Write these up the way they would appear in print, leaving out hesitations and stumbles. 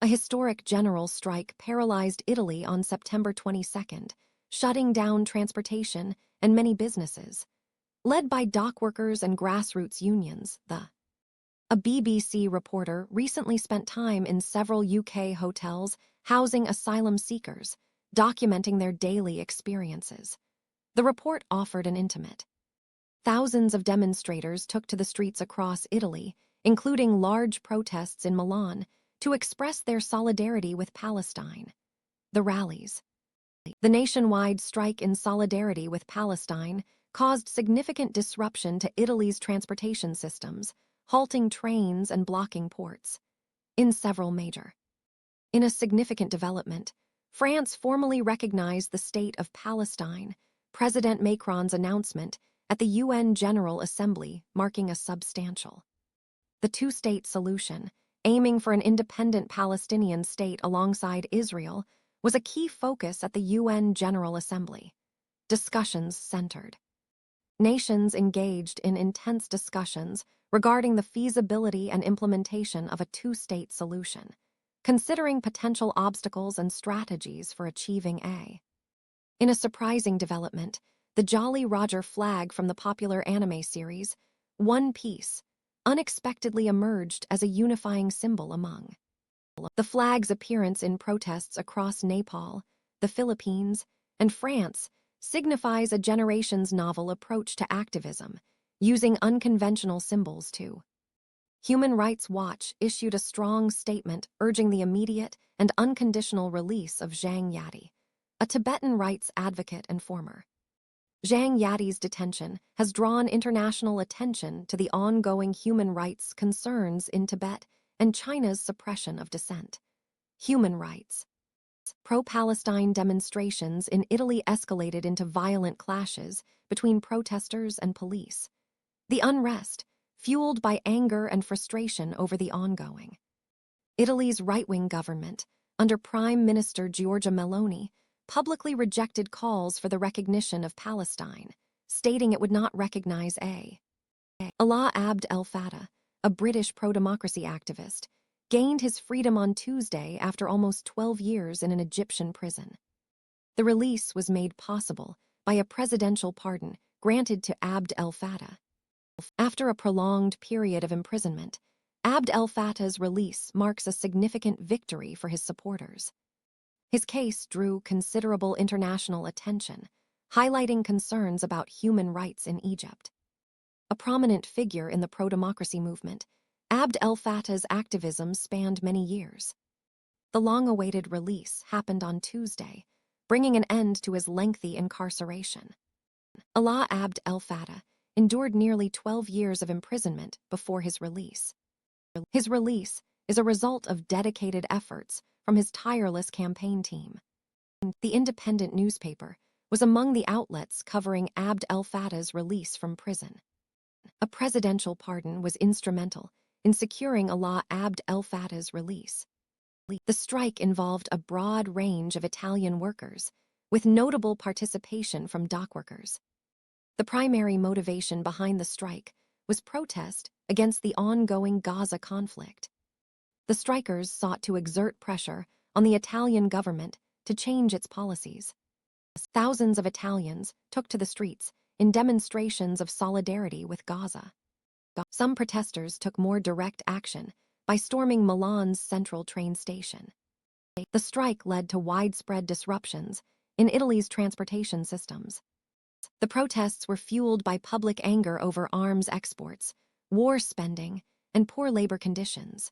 A historic general strike paralyzed Italy on September 22nd, shutting down transportation and many businesses. Led by dockworkers and grassroots unions, a BBC reporter recently spent time in several UK hotels housing asylum seekers, documenting their daily experiences. The report offered an intimate. Thousands of demonstrators took to the streets across Italy, including large protests in Milan, to express their solidarity with Palestine. The rallies. The nationwide strike in solidarity with Palestine caused significant disruption to Italy's transportation systems, halting trains and blocking ports. In a significant development, France formally recognized the state of Palestine, President Macron's announcement at the UN General Assembly marking a substantial. The two-state solution, aiming for an independent Palestinian state alongside Israel, was a key focus at the UN General Assembly. Discussions centered. Nations engaged in intense discussions regarding the feasibility and implementation of a two-state solution, considering potential obstacles and strategies for achieving a. In a surprising development, the Jolly Roger flag from the popular anime series, One Piece, unexpectedly emerged as a unifying symbol among. The flag's appearance in protests across Nepal, the Philippines, and France signifies a generation's novel approach to activism, using unconventional symbols too. Human Rights Watch issued a strong statement urging the immediate and unconditional release of Zhang Yadi, a Tibetan rights advocate and former. Zhang Yadi's detention has drawn international attention to the ongoing human rights concerns in Tibet and China's suppression of dissent. Human rights. Pro-Palestine demonstrations in Italy escalated into violent clashes between protesters and police. The unrest, fueled by anger and frustration over the ongoing. Italy's right-wing government, under Prime Minister Giorgia Meloni, publicly rejected calls for the recognition of Palestine, stating it would not recognize Alaa Abd El Fattah, a British pro-democracy activist, gained his freedom on Tuesday after almost 12 years in an Egyptian prison. The release was made possible by a presidential pardon granted to Abd El Fattah. After a prolonged period of imprisonment, Abd El Fattah's release marks a significant victory for his supporters. His case drew considerable international attention, highlighting concerns about human rights in Egypt. A prominent figure in the pro-democracy movement, Abd El Fattah's activism spanned many years. The long-awaited release happened on Tuesday, bringing an end to his lengthy incarceration. Alaa Abd El Fattah endured nearly 12 years of imprisonment before his release. His release is a result of dedicated efforts from his tireless campaign team. The Independent newspaper was among the outlets covering Abd El Fattah's release from prison. A presidential pardon was instrumental in securing Alaa Abd El Fattah's release. The strike involved a broad range of Italian workers, with notable participation from dockworkers. The primary motivation behind the strike was protest against the ongoing Gaza conflict. The strikers sought to exert pressure on the Italian government to change its policies. Thousands of Italians took to the streets in demonstrations of solidarity with Gaza. Some protesters took more direct action by storming Milan's central train station. The strike led to widespread disruptions in Italy's transportation systems. The protests were fueled by public anger over arms exports, war spending, and poor labor conditions.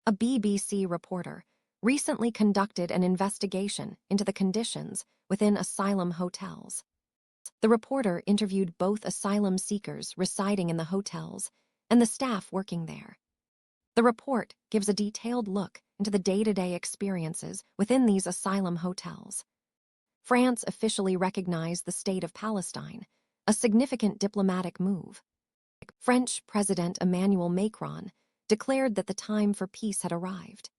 A BBC reporter recently conducted an investigation into the conditions within asylum hotels. The reporter interviewed both asylum seekers residing in the hotels and the staff working there. The report gives a detailed look into the day-to-day experiences within these asylum hotels. France officially recognized the state of Palestine, a significant diplomatic move. French President Emmanuel Macron declared that the time for peace had arrived.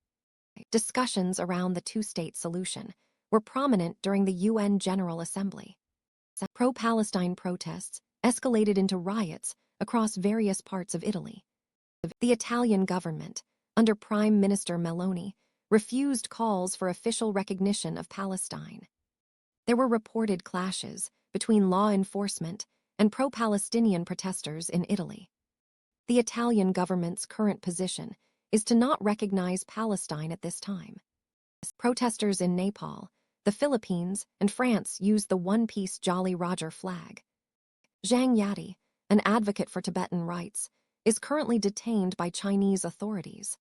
Discussions around the two-state solution were prominent during the UN General Assembly. Pro-Palestine protests escalated into riots across various parts of Italy. The Italian government, under Prime Minister Meloni, refused calls for official recognition of Palestine. There were reported clashes between law enforcement and pro-Palestinian protesters in Italy. The Italian government's current position is to not recognize Palestine at this time. Protesters in Nepal, the Philippines, and France use the one-piece Jolly Roger flag. Zhang Yati, an advocate for Tibetan rights, is currently detained by Chinese authorities.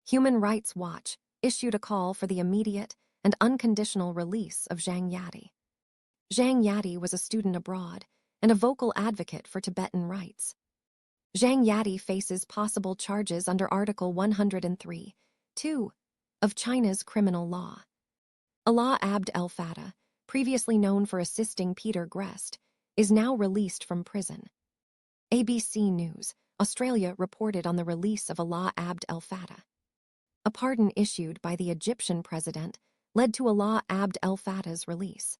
Human Rights Watch issued a call for the immediate and unconditional release of Zhang Yati. Zhang Yati was a student abroad and a vocal advocate for Tibetan rights. Zhang Yati faces possible charges under Article 103(2) of China's criminal law. Alaa Abd El Fattah, previously known for assisting Peter Grest, is now released from prison. ABC News, Australia reported on the release of Alaa Abd El Fattah. A pardon issued by the Egyptian president led to Alaa Abd El Fattah's release.